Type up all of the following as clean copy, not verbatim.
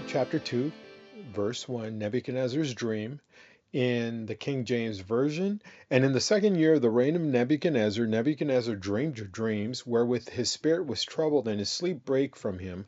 chapter 2, verse 1, Nebuchadnezzar's dream in the King James Version. And in the second year of the reign of Nebuchadnezzar, Nebuchadnezzar dreamed dreams wherewith his spirit was troubled and his sleep brake from him.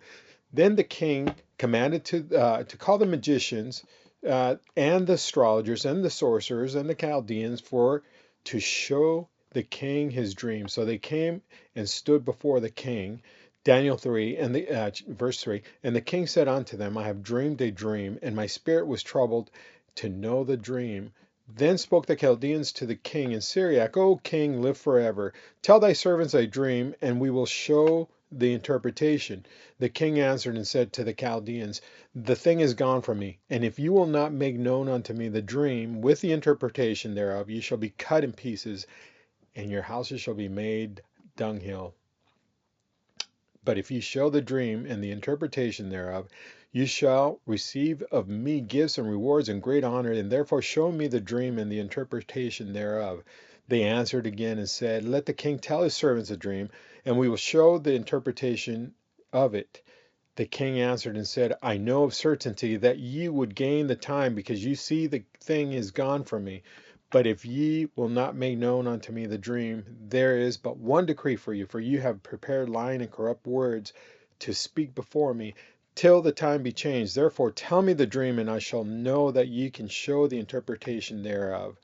Then the king commanded to call the magicians and the astrologers and the sorcerers and the Chaldeans for to show the king his dream. So they came and stood before the king. Daniel 3 and the verse 3, and the king said unto them, I have dreamed a dream, and my spirit was troubled to know the dream. Then spoke the Chaldeans to the king in Syriac, O king, live forever. Tell thy servants thy dream, and we will show the interpretation. The king answered and said to the Chaldeans, the thing is gone from me, and if you will not make known unto me the dream with the interpretation thereof, ye shall be cut in pieces, and your houses shall be made dunghill. But if ye show the dream and the interpretation thereof, you shall receive of me gifts and rewards and great honor, and therefore show me the dream and the interpretation thereof. They answered again and said, let the king tell his servants the dream, and we will show the interpretation of it. The king answered and said, I know of certainty that ye would gain the time, because you see the thing is gone from me. But if ye will not make known unto me the dream, there is but one decree for you have prepared lying and corrupt words to speak before me, till the time be changed. Therefore tell me the dream, and I shall know that ye can show the interpretation thereof.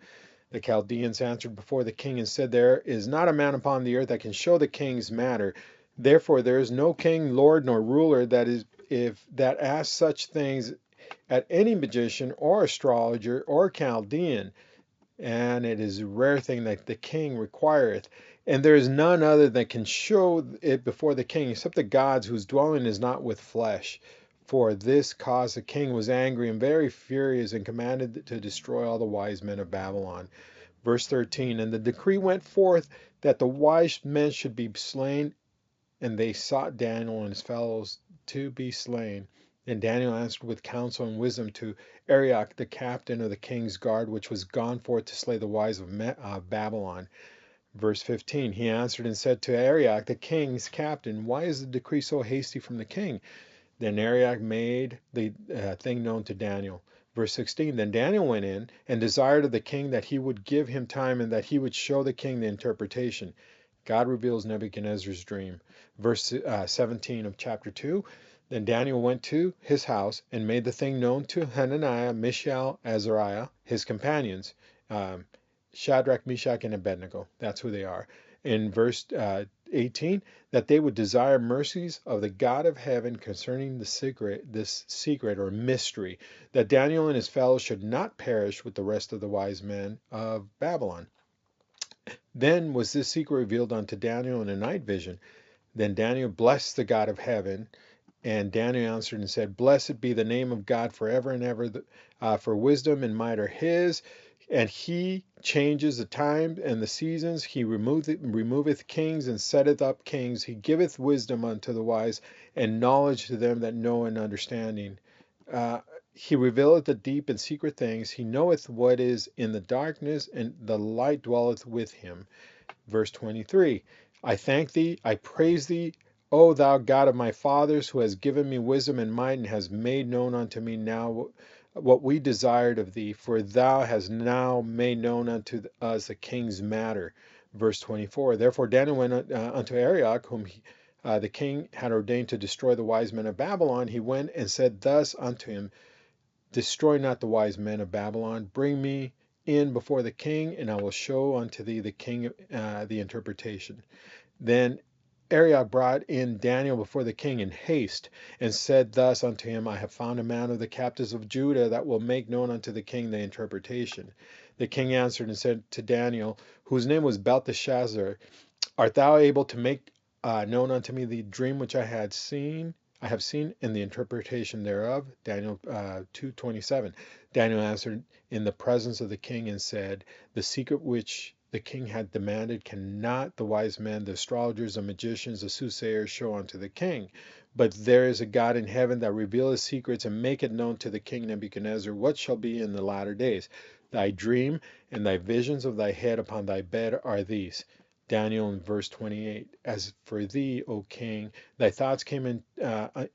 The Chaldeans answered before the king and said, there is not a man upon the earth that can show the king's matter. Therefore there is no king, lord, nor ruler that asks such things at any magician or astrologer or Chaldean. And it is a rare thing that the king requireth. And there is none other that can show it before the king, except the gods whose dwelling is not with flesh. For this cause the king was angry and very furious, and commanded to destroy all the wise men of Babylon. Verse 13, and the decree went forth that the wise men should be slain, and they sought Daniel and his fellows to be slain. And Daniel answered with counsel and wisdom to Arioch, the captain of the king's guard, which was gone forth to slay the wise of Babylon. Verse 15, he answered and said to Arioch, the king's captain, why is the decree so hasty from the king? Then Arioch made the thing known to Daniel. Verse 16, then Daniel went in and desired of the king that he would give him time, and that he would show the king the interpretation. God reveals Nebuchadnezzar's dream. Verse 17 of chapter 2, then Daniel went to his house and made the thing known to Hananiah, Mishael, Azariah, his companions, Shadrach, Meshach, and Abednego. That's who they are. In verse 18, that they would desire mercies of the God of heaven concerning this secret or mystery, that Daniel and his fellows should not perish with the rest of the wise men of Babylon. Then was this secret revealed unto Daniel in a night vision. Then Daniel blessed the God of heaven, and Daniel answered and said, blessed be the name of God forever and ever, for wisdom and might are his, and he changes the time and the seasons. He removeth kings and setteth up kings. He giveth wisdom unto the wise, and knowledge to them that know and understanding. He revealeth the deep and secret things. He knoweth what is in the darkness, and the light dwelleth with him. Verse 23, I thank thee, I praise thee, O thou God of my fathers, who has given me wisdom and might, and has made known unto me now what we desired of thee, for thou hast now made known unto us the king's matter. Verse 24, therefore Daniel went unto Arioch, whom the king had ordained to destroy the wise men of Babylon. He went and said thus unto him, destroy not the wise men of Babylon, bring me in before the king, and I will show unto thee the king the interpretation. Then Arioch brought in Daniel before the king in haste, and said thus unto him, I have found a man of the captives of Judah that will make known unto the king the interpretation. The king answered and said to Daniel, whose name was Belteshazzar, art thou able to make known unto me the dream which I have seen, and the interpretation thereof? Daniel 2:27. Daniel answered in the presence of the king and said, the secret which the king had demanded cannot the wise men, the astrologers, the magicians, the soothsayers show unto the king. But there is a God in heaven that revealeth secrets, and maketh known to the king Nebuchadnezzar what shall be in the latter days. Thy dream and thy visions of thy head upon thy bed are these. Daniel in verse 28, as for thee, O king, thy thoughts came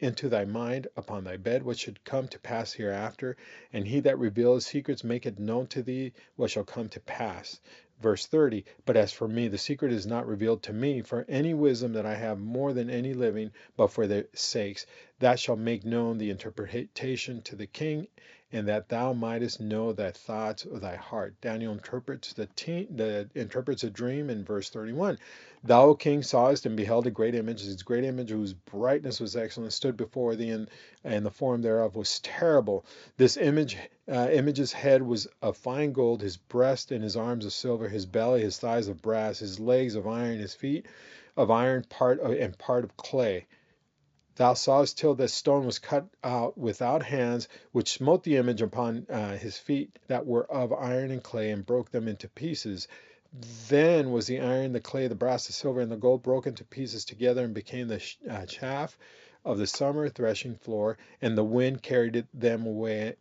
into thy mind upon thy bed, what should come to pass hereafter, and he that revealeth secrets maketh known to thee what shall come to pass. Verse 30, but as for me, the secret is not revealed to me for any wisdom that I have more than any living, but for their sakes, that shall make known the interpretation to the king, and that thou mightest know the thoughts of thy heart. Daniel interprets a dream in verse 31. Thou, O king, sawest and beheld a great image. This great image whose brightness was excellent stood before thee, and the form thereof was terrible. This image's head was of fine gold, his breast and his arms of silver, his belly, his thighs of brass, his legs of iron, his feet of iron, and part of clay. Thou sawest till the stone was cut out without hands, which smote the image upon his feet that were of iron and clay, and broke them into pieces. Then was the iron, the clay, the brass, the silver, and the gold broken to pieces together, and became the chaff of the summer threshing floor, and the wind carried them away,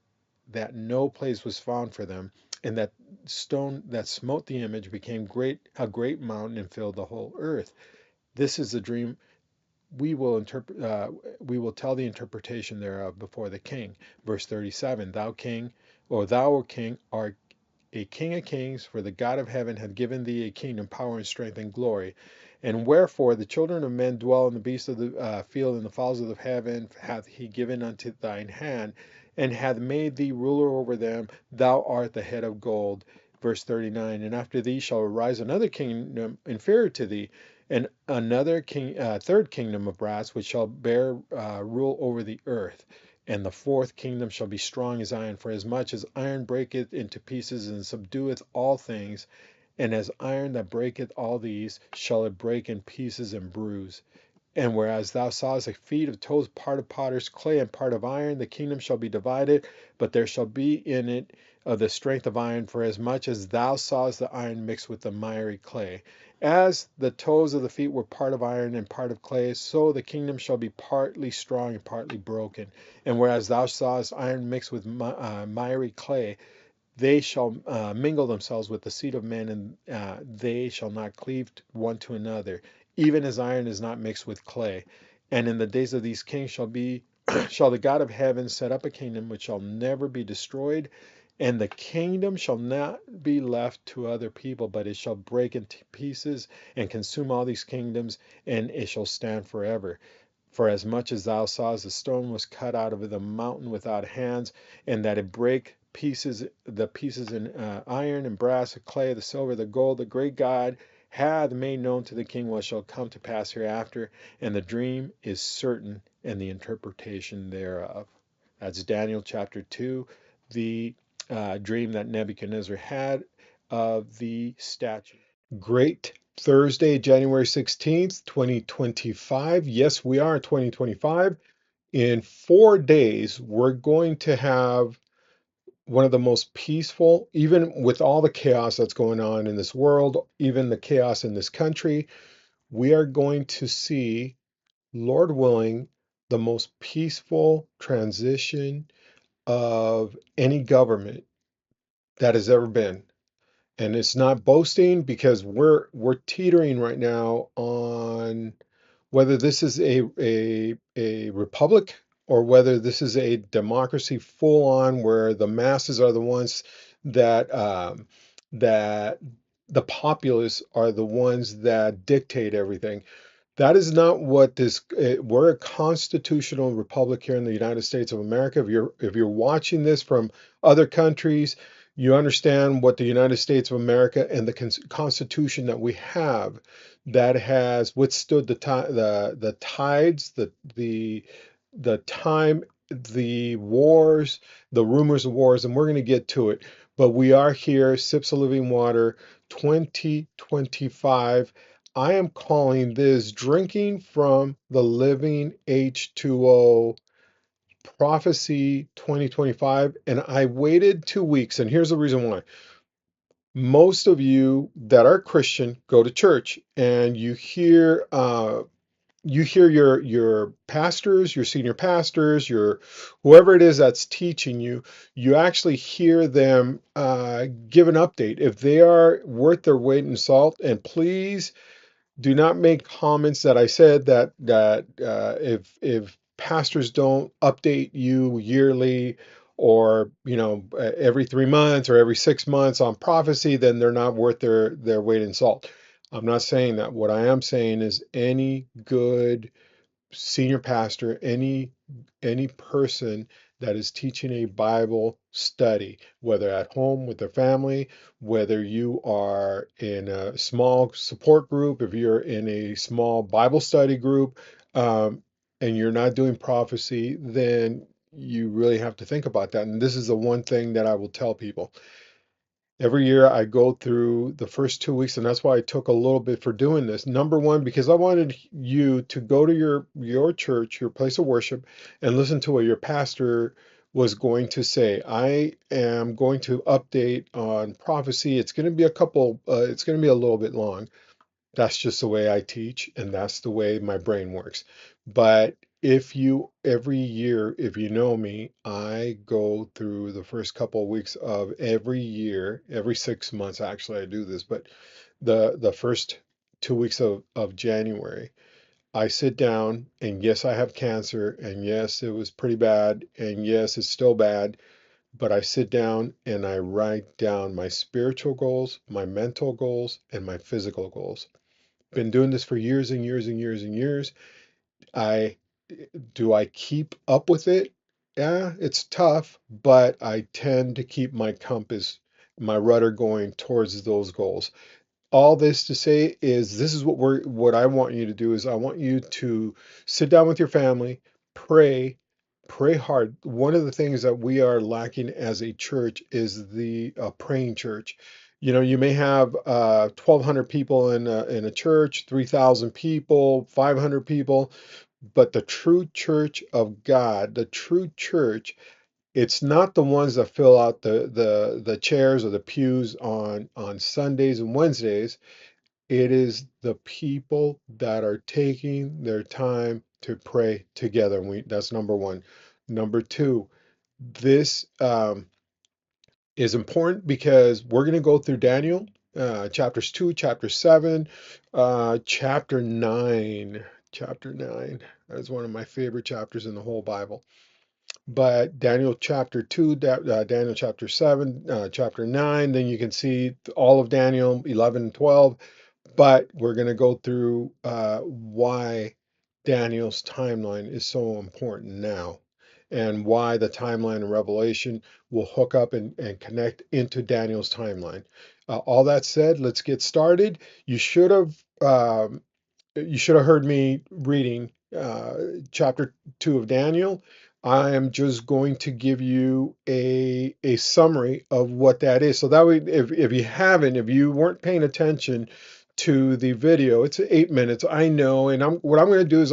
that no place was found for them. And that stone that smote the image became a great mountain, and filled the whole earth. This is the dream. We will tell the interpretation thereof before the king. Verse 37, thou, O king, art a king of kings, for the God of heaven hath given thee a kingdom, power, and strength, and glory. And wherefore the children of men dwell in the beasts of the field, and the fowls of the heaven hath he given unto thine hand, and hath made thee ruler over them. Thou art the head of gold. Verse 39, and after thee shall arise another kingdom inferior to thee, and another third kingdom of brass, which shall bear rule over the earth. And the fourth kingdom shall be strong as iron, for as much as iron breaketh into pieces and subdueth all things, and as iron that breaketh all these, shall it break in pieces and bruise. And whereas thou sawest a feet of toes, part of potter's clay and part of iron, the kingdom shall be divided, but there shall be in it of the strength of iron, for as much as thou sawest the iron mixed with the miry clay. As the toes of the feet were part of iron and part of clay, so the kingdom shall be partly strong and partly broken. And whereas thou sawest iron mixed with miry clay, they shall mingle themselves with the seed of men, and they shall not cleave one to another, even as iron is not mixed with clay. And in the days of these kings shall the God of heaven set up a kingdom which shall never be destroyed, and the kingdom shall not be left to other people, but it shall break into pieces and consume all these kingdoms, and it shall stand forever. For as much as thou sawest the stone was cut out of the mountain without hands, and that it brake the pieces in iron and brass, the clay, the silver, the gold, the great God hath made known to the king what shall come to pass hereafter, and the dream is certain, and the interpretation thereof. That's Daniel chapter 2, the dream that Nebuchadnezzar had of the statue. Great Thursday, January 16th, 2025. Yes, we are in 2025. In 4 days, we're going to have one of the most peaceful, even with all the chaos that's going on in this world, even the chaos in this country, we are going to see, Lord willing, the most peaceful transition of any government that has ever been. And it's not boasting, because we're teetering right now on whether this is a republic, or whether this is a democracy full on, where the masses are the ones that that the populace are the ones that dictate everything. That is not what this. We're a constitutional republic here in the United States of America. If you're watching this from other countries, you understand what the United States of America and the Constitution that we have, that has withstood the tides, the time, the wars, the rumors of wars, and we're going to get to it. But we are here, Sips of Living Water, 2025. I am calling this Drinking from the Living H2O Prophecy 2025. And I waited 2 weeks. And here's the reason why. Most of you that are Christian go to church, and you hear you hear your pastors, your senior pastors, your whoever it is that's teaching you, you actually hear them give an update if they are worth their weight in salt. And please do not make comments that I said that if pastors don't update you yearly or every 3 months or every 6 months on prophecy, then they're not worth their weight in salt. I'm not saying that. What I am saying is any good senior pastor, any person that is teaching a Bible study, whether at home with their family, whether you are in a small support group, if you're in a small Bible study group, and you're not doing prophecy, then you really have to think about that. And this is the one thing that I will tell people. Every year I go through the first 2 weeks, and that's why I took a little bit for doing this. Number one, because I wanted you to go to your church, your place of worship, and listen to what your pastor was going to say. I am going to update on prophecy. It's going to be it's going to be a little bit long. That's just the way I teach, and that's the way my brain works. But if you every year, if you know me, I go through the first couple of weeks of every year, every 6 months actually I do this, but the first 2 weeks of January, I sit down and yes, I have cancer, and yes, it was pretty bad, and yes, it's still bad, but I sit down and I write down my spiritual goals, my mental goals, and my physical goals. Been doing this for years and years and years and years. I do I keep up with it? Yeah, it's tough, but I tend to keep my compass, my rudder going towards those goals. All this to say is this is what I want you to do is I want you to sit down with your family, pray, pray hard. One of the things that we are lacking as a church is the praying church. You may have 1,200 people in a church, 3,000 people, 500 people, but the true church of God, the true church, it's not the ones that fill out the chairs or the pews on Sundays and Wednesdays. It is the people that are taking their time to pray together. And that's number one. Number two, this is important because we're going to go through Daniel, chapters 2, chapter 7, chapter 9. Chapter 9. That is one of my favorite chapters in the whole Bible. But Daniel chapter 2, Daniel chapter 7, chapter 9, then you can see all of Daniel 11 and 12. But we're going to go through why Daniel's timeline is so important now and why the timeline in Revelation will hook up and connect into Daniel's timeline. All that said, let's get started. You should have heard me reading chapter 2 of Daniel. I am just going to give you a summary of what that is. So that way, if you weren't paying attention to the video, it's 8 minutes, I know. And what I'm going to do is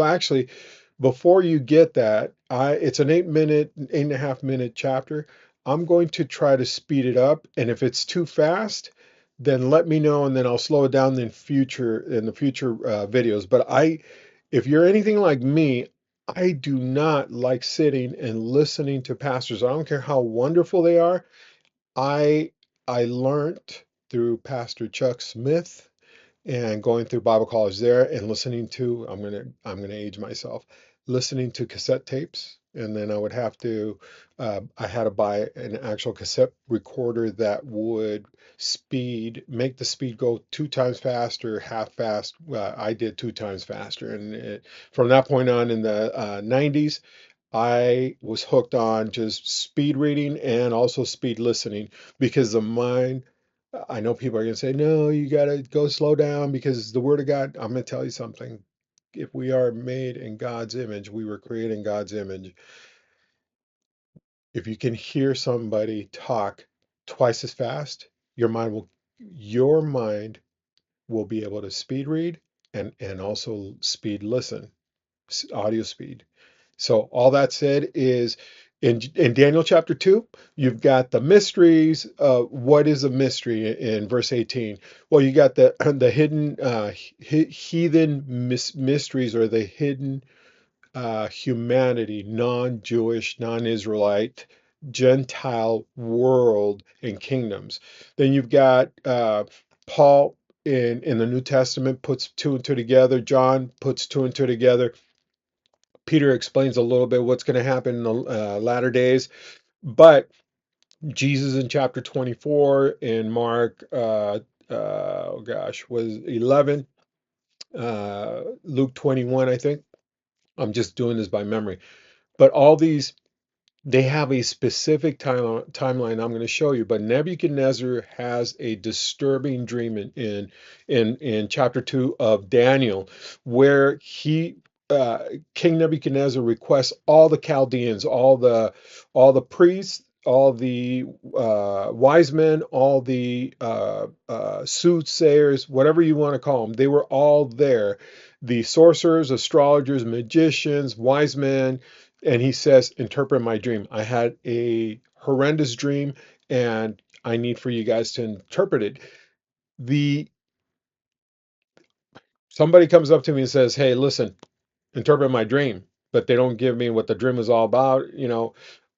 before you get that, it's an 8 minute, 8.5 minute chapter. I'm going to try to speed it up. And if it's too fast, then let me know, and then I'll slow it down in the future videos. But if you're anything like me, I do not like sitting and listening to pastors. I don't care how wonderful they are. I I learned through Pastor Chuck Smith and going through Bible college there and listening to I'm gonna age myself, listening to cassette tapes, and then I had to buy an actual cassette recorder that would make the speed go 2 times faster, half fast. I did 2 times faster, and from that point on in the 90s, I was hooked on just speed reading and also speed listening because the mind, I know people are going to say, no, you got to go slow down because the Word of God. I'm going to tell you something. If we are made in God's image, we were created in God's image. If you can hear somebody talk twice as fast, your mind will be able to speed read and also speed listen, audio speed. So all that said is In Daniel chapter 2, you've got the mysteries. What is a mystery in verse 18? Well, you got the hidden heathen mysteries, or the hidden humanity, non-Jewish, non-Israelite, Gentile world and kingdoms. Then you've got Paul in the New Testament puts two and two together. John puts two and two together. Peter explains a little bit what's going to happen in the latter days. But Jesus in chapter 24, in Mark, oh gosh, was 11, Luke 21, I think. I'm just doing this by memory. But all these, they have a specific timeline I'm going to show you. But Nebuchadnezzar has a disturbing dream in chapter 2 of Daniel, where King Nebuchadnezzar requests all the Chaldeans, all the priests, all the wise men, all the soothsayers, whatever you want to call them. They were all there. The sorcerers, astrologers, magicians, wise men, and he says, interpret my dream. I had a horrendous dream, and I need for you guys to interpret it. The Somebody comes up to me and says, hey, listen, interpret my dream, but they don't give me what the dream was all about.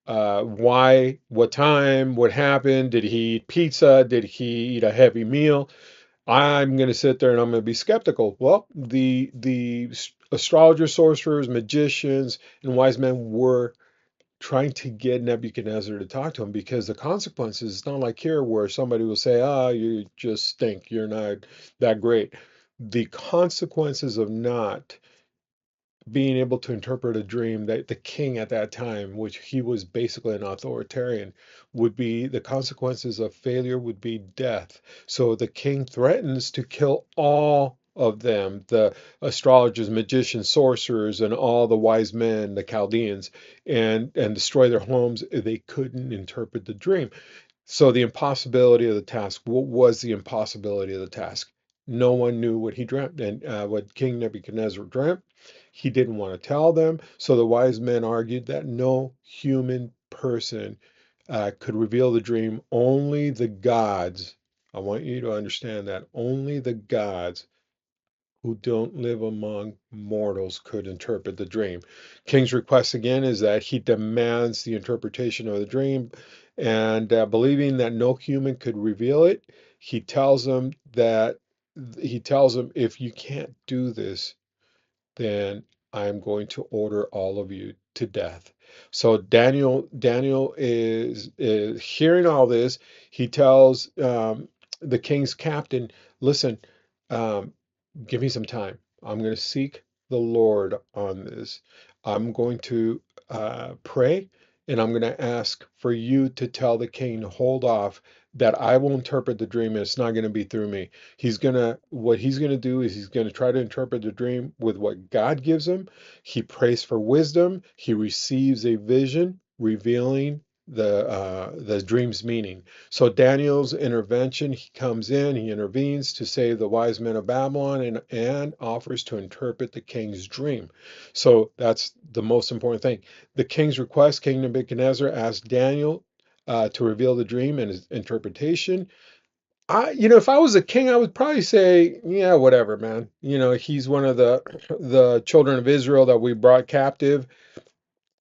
Why, what time, what happened, did he eat pizza, did he eat a heavy meal? I'm going to sit there and I'm going to be skeptical. Well, the astrologers, sorcerers, magicians, and wise men were trying to get Nebuchadnezzar to talk to him, because the consequences, it's not like here where somebody will say, you just stink, you're not that great. The consequences of not being able to interpret a dream, that the king at that time, which he was basically an authoritarian, would be, the consequences of failure would be death. So the king threatens to kill all of them, the astrologers, magicians, sorcerers, and all the wise men, the Chaldeans, and destroy their homes if they couldn't interpret the dream. So the impossibility of the task, what was the impossibility of the task? No one knew what he dreamt, and what King Nebuchadnezzar dreamt. He didn't want to tell them. So the wise men argued that no human person could reveal the dream. Only the gods. I want you to understand that only the gods who don't live among mortals could interpret the dream. King's request again is that he demands the interpretation of the dream, and believing that no human could reveal it, he tells them that if you can't do this, then I'm going to order all of you to death. So Daniel is hearing all this. He tells the king's captain, listen, um, give me some time. I'm going to seek the Lord on this. I'm going to pray, and I'm going to ask for you to tell the king to hold off, that I will interpret the dream, and it's not going to be through me. What he's going to do is he's going to try to interpret the dream with what God gives him. He prays for wisdom. He receives a vision revealing the dream's meaning. So Daniel's intervention, he comes in, he intervenes to save the wise men of Babylon, and offers to interpret the king's dream. So that's the most important thing. The king's request, King Nebuchadnezzar asked Daniel to reveal the dream and his interpretation. If I was a king, I would probably say, yeah, whatever, man. He's one of the children of Israel that we brought captive.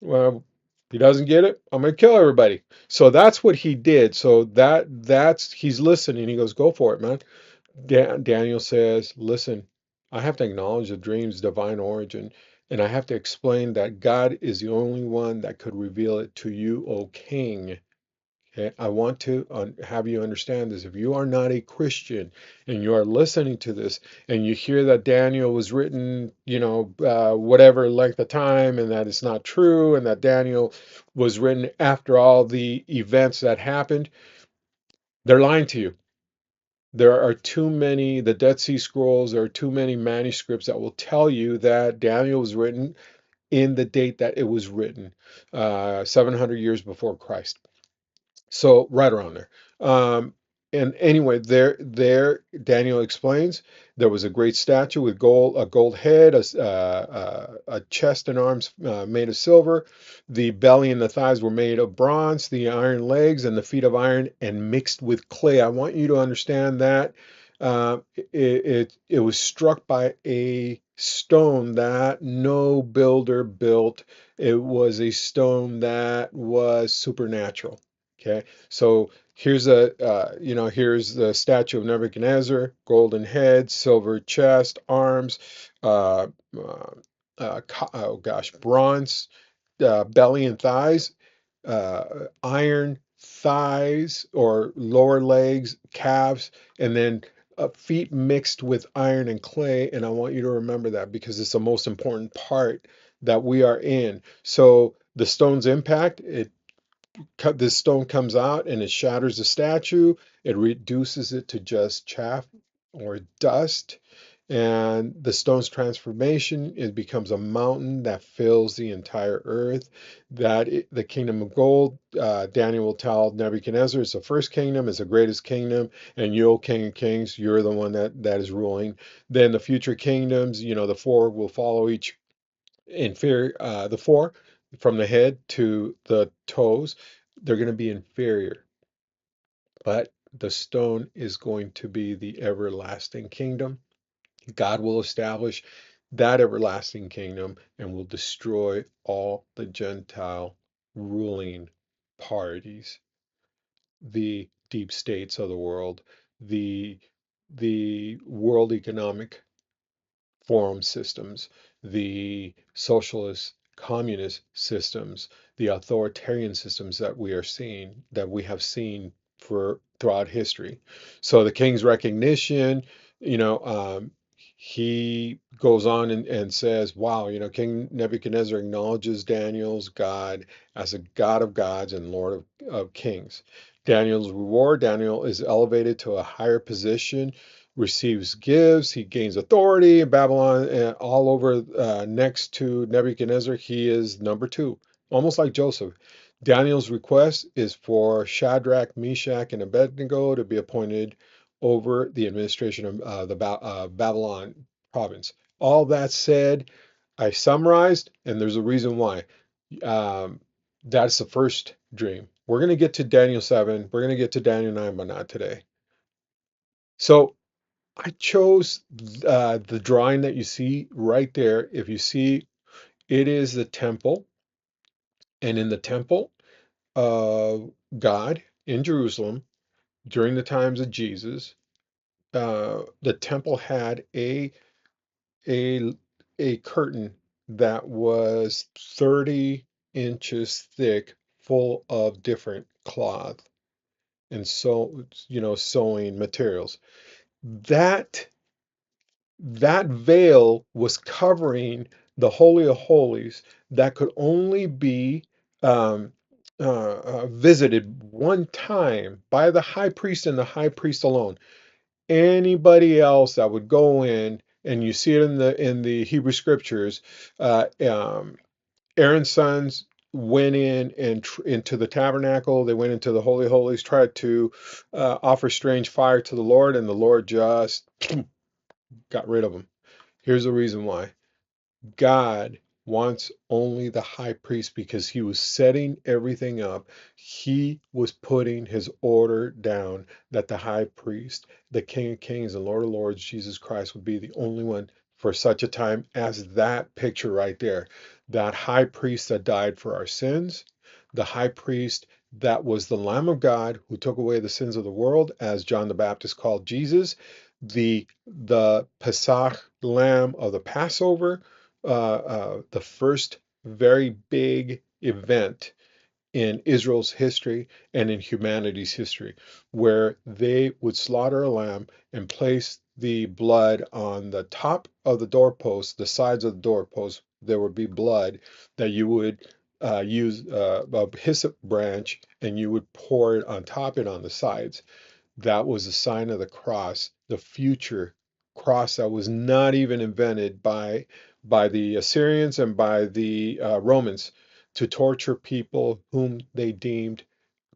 Well, he doesn't get it, I'm gonna kill everybody. So that's what he did. So that's he's listening. He goes, go for it, man. Daniel says, listen, I have to acknowledge the dream's divine origin, and I have to explain that God is the only one that could reveal it to you, O king. Okay, I want to have you understand this. If you are not a Christian and you are listening to this and you hear that Daniel was written, whatever length of time, and that it's not true, and that Daniel was written after all the events that happened, they're lying to you. There are too many, the Dead Sea Scrolls, there are too many manuscripts that will tell you that Daniel was written in the date that it was written, 700 years before Christ. So right around there. Um, and anyway, there Daniel explains there was a great statue with gold, a gold head, a chest and arms made of silver. The belly and the thighs were made of bronze. The iron legs and the feet of iron and mixed with clay. I want you to understand that it was struck by a stone that no builder built. It was a stone that was supernatural. Okay, so here's the statue of Nebuchadnezzar, golden head, silver chest, arms, uh, uh, oh gosh, bronze belly and thighs, iron thighs or lower legs, calves, and then feet mixed with iron and clay. And I want you to remember that because it's the most important part that we are in. So the stone's impact, this stone comes out and it shatters the statue. It reduces it to just chaff or dust. And the stone's transformation, it becomes a mountain that fills the entire earth. The kingdom of gold, Daniel will tell Nebuchadnezzar, it's the first kingdom, it's the greatest kingdom, and you, O King of Kings, you're the one that is ruling. Then the future kingdoms, the four will follow each inferior, the four from the head to the toes, they're going to be inferior, but the stone is going to be the everlasting kingdom. God will establish that everlasting kingdom and will destroy all the Gentile ruling parties, the deep states of the world, the world economic forum systems, the socialist, communist systems, the authoritarian systems that we are seeing, that we have seen for throughout history. So the king's recognition, you know, um, he goes on and says, wow, King Nebuchadnezzar acknowledges Daniel's God as a God of gods and Lord of kings. Daniel's reward, Daniel is elevated to a higher position, receives gifts, he gains authority in Babylon, and all over next to Nebuchadnezzar, he is number two, almost like Joseph. Daniel's request is for Shadrach, Meshach, and Abednego to be appointed over the administration of the Babylon province. All that said, I summarized, and there's a reason why. Um, that's the first dream. We're going to get to Daniel 7. We're going to get to Daniel 9, but not today. So I chose the drawing that you see right there. If you see, it is the temple, and in the temple of God in Jerusalem during the times of Jesus, the temple had a a curtain that was 30 inches thick, full of different cloth and sewing materials. That that veil was covering the Holy of Holies that could only be um, visited one time by the high priest and the high priest alone. Anybody else that would go in, and you see it in the Hebrew scriptures, Aaron's sons went in and into the tabernacle. They went into the Holy of Holies, tried to offer strange fire to the Lord, and the Lord just got rid of them. Here's the reason why. God wants only the high priest because he was setting everything up. He was putting his order down that the high priest, the King of Kings and Lord of Lords, Jesus Christ, would be the only one for such a time as that picture right there. That high priest that died for our sins, the high priest that was the Lamb of God who took away the sins of the world, as John the Baptist called Jesus, the Pesach lamb of the Passover, the first very big event in Israel's history and in humanity's history, where they would slaughter a lamb and place the blood on the top of the doorpost, the sides of the doorpost. There would be blood that you would use a hyssop branch and you would pour it on top and on the sides. That was a sign of the cross, the future cross that was not even invented by the Assyrians and by the Romans to torture people whom they deemed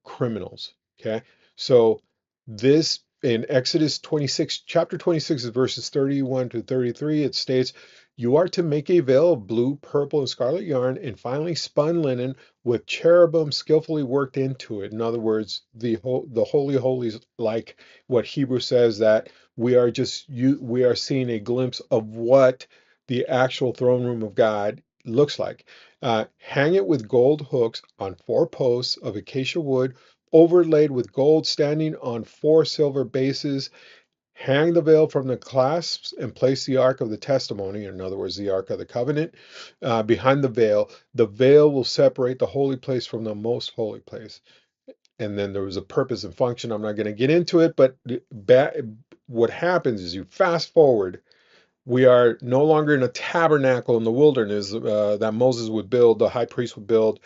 criminals. Okay, so This in Exodus 26, chapter 26, verses 31 to 33, it states, "You are to make a veil of blue, purple, and scarlet yarn, and finely spun linen with cherubim skillfully worked into it." In other words, the Holy of Holies, like what Hebrew says, that we are seeing a glimpse of what the actual throne room of God looks like. Hang it with gold hooks on 4 posts of acacia wood, overlaid with gold, standing on 4 silver bases. Hang the veil from the clasps and place the ark of the testimony, in other words, the ark of the covenant, behind the veil. The veil will separate the holy place from the most holy place. And then there was a purpose and function. I'm not going to get into it, but what happens is, you fast forward. We are no longer in a tabernacle in the wilderness that Moses would build, the high priest would build,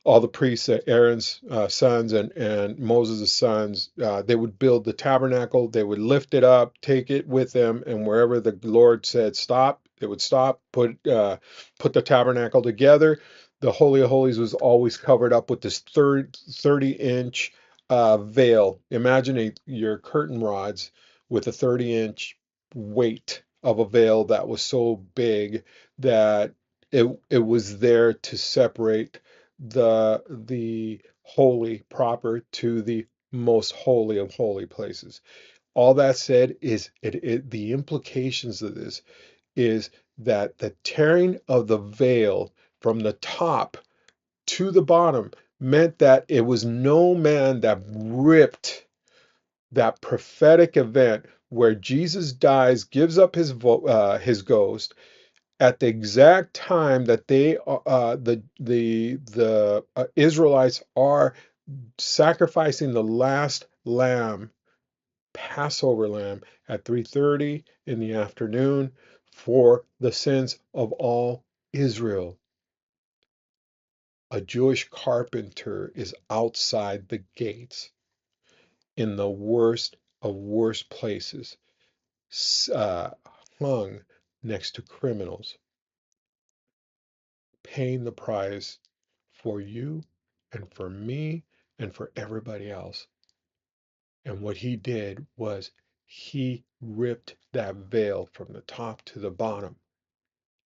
all the priests, Aaron's sons and Moses' sons, they would build the tabernacle. They would lift it up, take it with them, and wherever the Lord said stop, they would stop. Put the tabernacle together. The Holy of Holies was always covered up with this 30-inch veil. Imagine your curtain rods with a 30-inch weight of a veil that was so big that it was there to separate the holy proper to the most holy of holy places. All that said is the implications of this is that the tearing of the veil from the top to the bottom meant that it was no man that ripped that prophetic event where Jesus dies, gives up his ghost, at the exact time that the Israelites are sacrificing the last lamb, Passover lamb, at 3:30 in the afternoon for the sins of all Israel. A Jewish carpenter is outside the gates in the worst of worst places, uh, hung next to criminals, paying the price for you and for me and for everybody else. And what he did was he ripped that veil from the top to the bottom,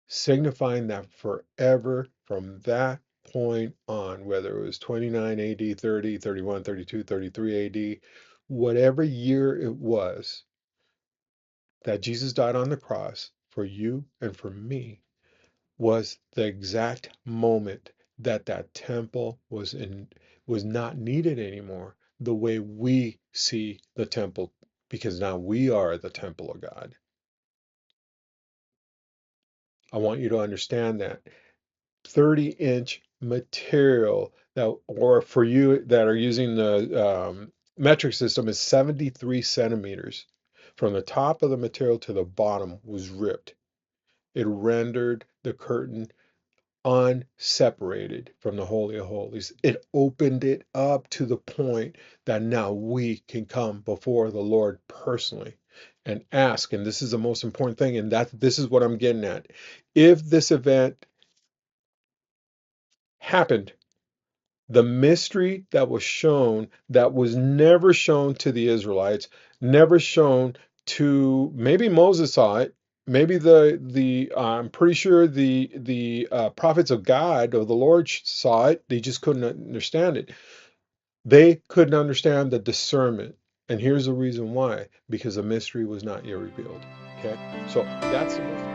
signifying that forever from that point on, whether it was 29 AD, 30, 31, 32, 33 AD, whatever year it was that Jesus died on the cross for you and for me, was the exact moment that that temple was not needed anymore, the way we see the temple, because now we are the temple of God. I want you to understand that 30-inch material, that, or for you that are using the metric system, is 73 centimeters from the top of the material to the bottom was ripped. It rendered the curtain unseparated from the Holy of Holies. It opened it up to the point that now we can come before the Lord personally and ask. And this is the most important thing, and this is what I'm getting at. If this event happened, the mystery that was shown, that was never shown to the Israelites, never shown to, maybe Moses saw it, maybe the I'm pretty sure the prophets of God or the Lord saw it. They just couldn't understand it. They couldn't understand the discernment, and here's the reason why: because the mystery was not yet revealed. Okay, so that's the most